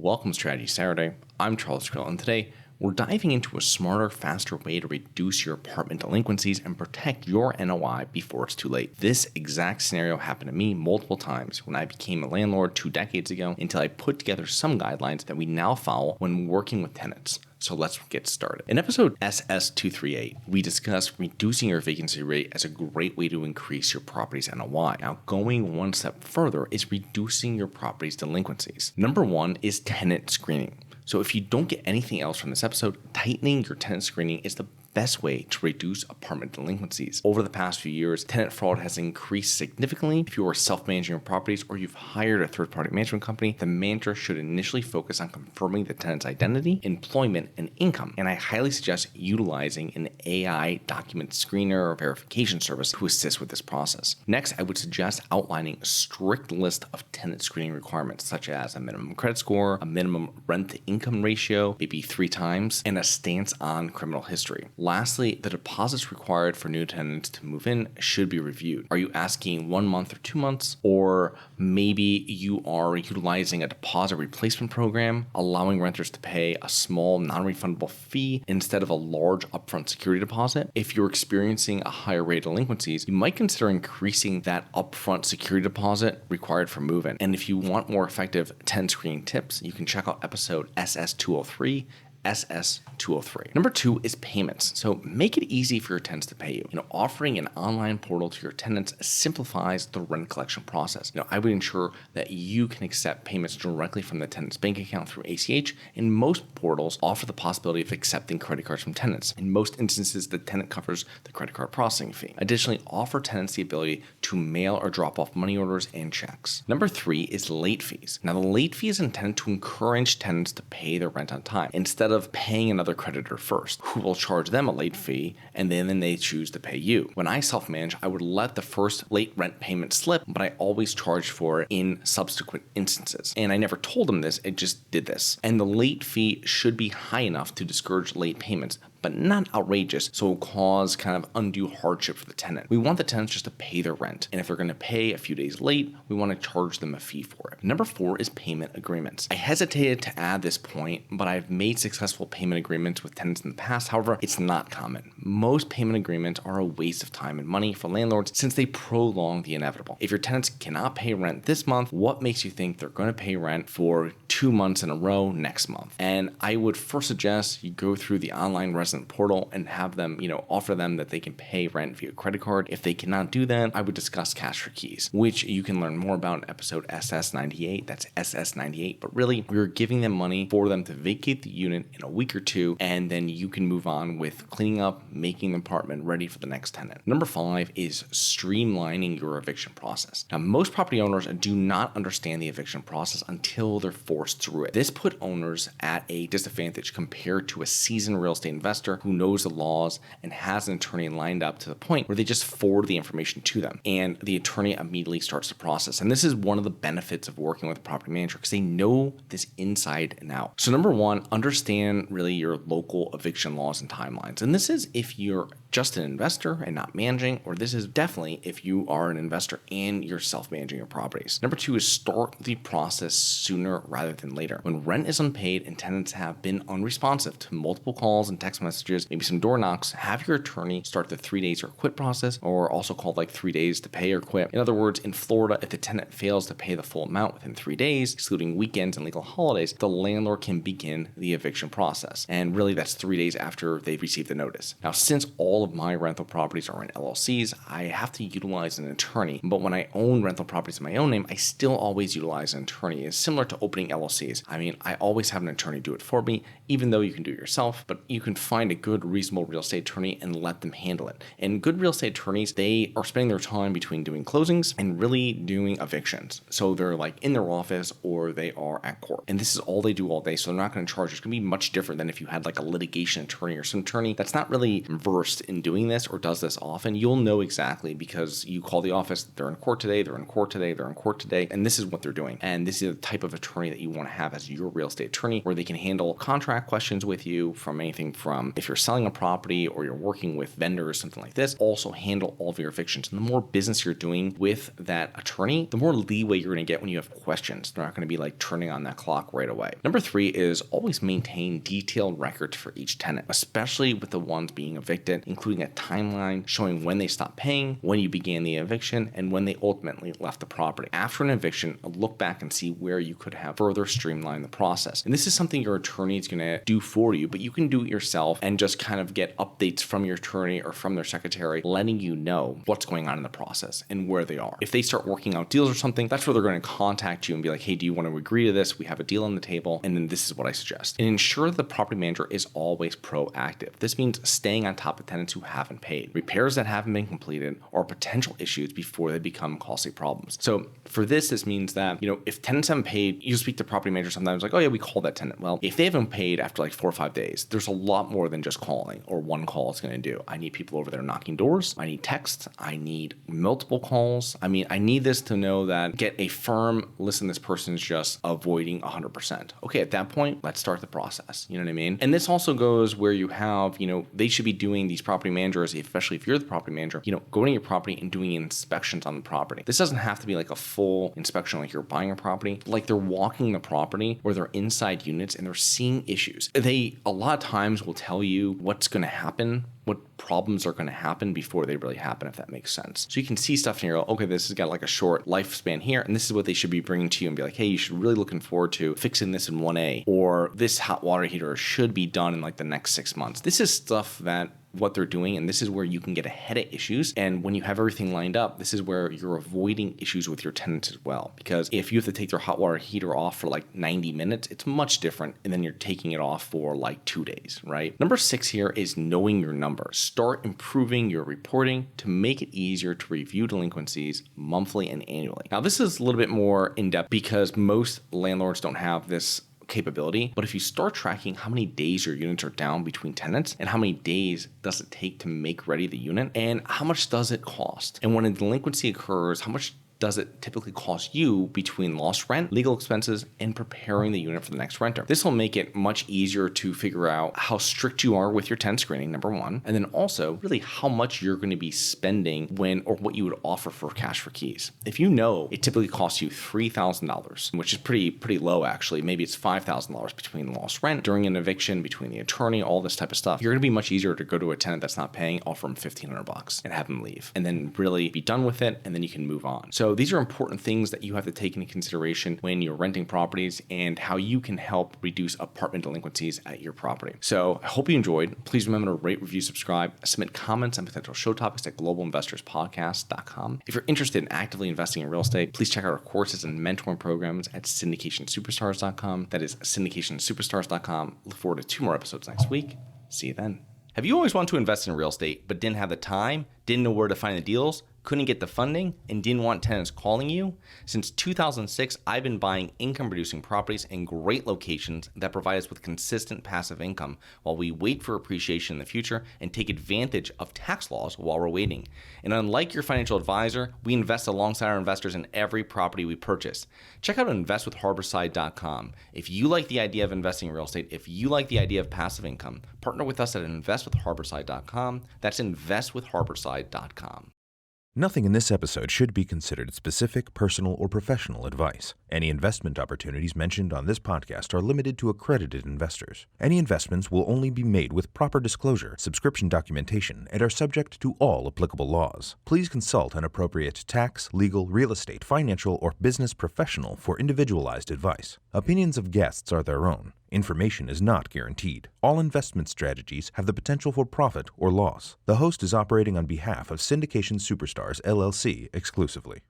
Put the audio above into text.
Welcome to Strategy Saturday. I'm Charles Carillo, and today we're diving into a smarter, faster way to reduce your apartment delinquencies and protect your NOI before it's too late. This exact scenario happened to me multiple times when I became a landlord 2 decades ago until I put together some guidelines that we now follow when working with tenants. So let's get started. In episode SS238, we discussed reducing your vacancy rate as a great way to increase your property's NOI. Now, going one step further is reducing your property's delinquencies. Number one is tenant screening. So if you don't get anything else from this episode, tightening your tenant screening is the best way to reduce apartment delinquencies. Over the past few years, tenant fraud has increased significantly. If you are self-managing your properties or you've hired a third-party management company, the manager should initially focus on confirming the tenant's identity, employment, and income. And I highly suggest utilizing an AI document screener or verification service to assist with this process. Next, I would suggest outlining a strict list of tenant screening requirements, such as a minimum credit score, a minimum rent-to-income ratio, maybe 3 times, and a stance on criminal history. Lastly, the deposits required for new tenants to move in should be reviewed. Are you asking 1 month or 2 months? Or maybe you are utilizing a deposit replacement program, allowing renters to pay a small non-refundable fee instead of a large upfront security deposit. If you're experiencing a higher rate of delinquencies, you might consider increasing that upfront security deposit required for move-in. And if you want more effective tenant screening tips, you can check out episode SS203. SS203. Number 2 is payments. So make it easy for your tenants to pay you. Offering an online portal to your tenants simplifies the rent collection process. I would ensure that you can accept payments directly from the tenant's bank account through ACH, and most portals offer the possibility of accepting credit cards from tenants. In most instances, the tenant covers the credit card processing fee. Additionally, offer tenants the ability to mail or drop off money orders and checks. Number 3 is late fees. Now, the late fee is intended to encourage tenants to pay their rent on time instead of paying another creditor first, who will charge them a late fee, and then they choose to pay you. When I self-manage, I would let the first late rent payment slip, but I always charge for it in subsequent instances. And I never told them this, it just did this. And the late fee should be high enough to discourage late payments, but not outrageous, so it will cause kind of undue hardship for the tenant. We want the tenants just to pay their rent, and if they're going to pay a few days late, we want to charge them a fee for it. Number 4 is payment agreements. I hesitated to add this point, but I've made successful payment agreements with tenants in the past. However, it's not common. Most payment agreements are a waste of time and money for landlords since they prolong the inevitable. If your tenants cannot pay rent this month, what makes you think they're going to pay rent for 2 months in a row next month? And I would first suggest you go through the online resident portal and have them, offer them that they can pay rent via credit card. If they cannot do that, I would discuss cash for keys, which you can learn more about in episode SS98. That's SS98. But really, we're giving them money for them to vacate the unit in a week or 2, and then you can move on with cleaning up, making the apartment ready for the next tenant. Number 5 is streamlining your eviction process. Now, most property owners do not understand the eviction process until they're forced through it. This put owners at a disadvantage compared to a seasoned real estate investor who knows the laws and has an attorney lined up to the point where they just forward the information to them, and the attorney immediately starts the process. And this is one of the benefits of working with a property manager, because they know this inside and out. So number 1, understand really your local eviction laws and timelines. And this is if you're just an investor and not managing, or this is definitely if you are an investor and you're self-managing your properties. Number 2 is start the process sooner rather than later. When rent is unpaid and tenants have been unresponsive to multiple calls and text messages, maybe some door knocks, have your attorney start the 3 days or quit process, or also called 3 days to pay or quit. In other words, in Florida, if the tenant fails to pay the full amount within 3 days, excluding weekends and legal holidays, the landlord can begin the eviction process. And really, that's 3 days after they've received the notice. Now, since all of my rental properties are in LLCs, I have to utilize an attorney. But when I own rental properties in my own name, I still always utilize an attorney. It's similar to opening LLCs. I always have an attorney do it for me, even though you can do it yourself, but you can find a good, reasonable real estate attorney and let them handle it. And good real estate attorneys, they are spending their time between doing closings and really doing evictions. So they're in their office or they are at court. And this is all they do all day. So they're not going to charge. It's going to be much different than if you had a litigation attorney or some attorney that's not really versed in doing this or does this often, you'll know exactly because you call the office, they're in court today, they're in court today, they're in court today, and this is what they're doing. And this is the type of attorney that you want to have as your real estate attorney, where they can handle contract questions with you from anything from if you're selling a property or you're working with vendors, something like this. Also handle all of your evictions. And the more business you're doing with that attorney, the more leeway you're going to get when you have questions. They're not going to be like turning on that clock right away. Number 3 is always maintain detailed records for each tenant, especially with the ones being evicted, including a timeline showing when they stopped paying, when you began the eviction, and when they ultimately left the property. After an eviction, look back and see where you could have further streamlined the process. And this is something your attorney is going to do for you, but you can do it yourself and just kind of get updates from your attorney or from their secretary, letting you know what's going on in the process and where they are. If they start working out deals or something, that's where they're going to contact you and be like, hey, do you want to agree to this? We have a deal on the table, and then this is what I suggest. And ensure that the property manager is always proactive. This means staying on top of tenants who haven't paid, repairs that haven't been completed, or potential issues before they become costly problems. So for this means that, if tenants haven't paid, you speak to property manager sometimes like, oh yeah, we called that tenant. Well, if they haven't paid after like 4 or 5 days, there's a lot more than just calling or one call is going to do. I need people over there knocking doors. I need texts. I need multiple calls. I need this to know that get a firm, listen, this person is just avoiding 100%. Okay, at that point, let's start the process. You know what I mean? And this also goes where you have, they should be doing these property managers, especially if you're the property manager, going to your property and doing inspections on the property. This doesn't have to be like a full inspection like you're buying a property. Like they're walking the property where they're inside units and they're seeing issues. They a lot of times will tell you what's going to happen, what problems are going to happen before they really happen, if that makes sense. So you can see stuff and you're like, okay, this has got like a short lifespan here, and this is what they should be bringing to you and be like, hey, you should really looking forward to fixing this in 1A, or this hot water heater should be done in like the next 6 months. This is stuff that what they're doing, and this is where you can get ahead of issues. And when you have everything lined up, this is where you're avoiding issues with your tenants as well. Because if you have to take their hot water heater off for like 90 minutes, it's much different, and then you're taking it off for like 2 days, right? Number 6 here is knowing your numbers. Start improving your reporting to make it easier to review delinquencies monthly and annually. Now, this is a little bit more in-depth because most landlords don't have this capability, but if you start tracking how many days your units are down between tenants and how many days does it take to make ready the unit and how much does it cost, and when a delinquency occurs, how much does it typically cost you between lost rent, legal expenses, and preparing the unit for the next renter. This will make it much easier to figure out how strict you are with your tenant screening, number 1, and then also really how much you're going to be spending when or what you would offer for cash for keys. If you know it typically costs you $3,000, which is pretty low actually, maybe it's $5,000 between lost rent, during an eviction, between the attorney, all this type of stuff, you're going to be much easier to go to a tenant that's not paying, offer them $1,500 and have them leave, and then really be done with it, and then you can move on. So these are important things that you have to take into consideration when you're renting properties and how you can help reduce apartment delinquencies at your property. So I hope you enjoyed. Please remember to rate, review, subscribe, submit comments and potential show topics at globalinvestorspodcast.com. If you're interested in actively investing in real estate, please check out our courses and mentoring programs at syndicationsuperstars.com. That is syndicationsuperstars.com. Look forward to 2 more episodes next week. See you then. Have you always wanted to invest in real estate but didn't have the time, didn't know where to find the deals, couldn't get the funding, and didn't want tenants calling you? Since 2006, I've been buying income-producing properties in great locations that provide us with consistent passive income while we wait for appreciation in the future and take advantage of tax laws while we're waiting. And unlike your financial advisor, we invest alongside our investors in every property we purchase. Check out investwithharborside.com. If you like the idea of investing in real estate, if you like the idea of passive income, partner with us at investwithharborside.com. That's investwithharborside.com. Nothing in this episode should be considered specific, personal, or professional advice. Any investment opportunities mentioned on this podcast are limited to accredited investors. Any investments will only be made with proper disclosure, subscription documentation, and are subject to all applicable laws. Please consult an appropriate tax, legal, real estate, financial, or business professional for individualized advice. Opinions of guests are their own. Information is not guaranteed. All investment strategies have the potential for profit or loss. The host is operating on behalf of Syndication Superstars, LLC exclusively.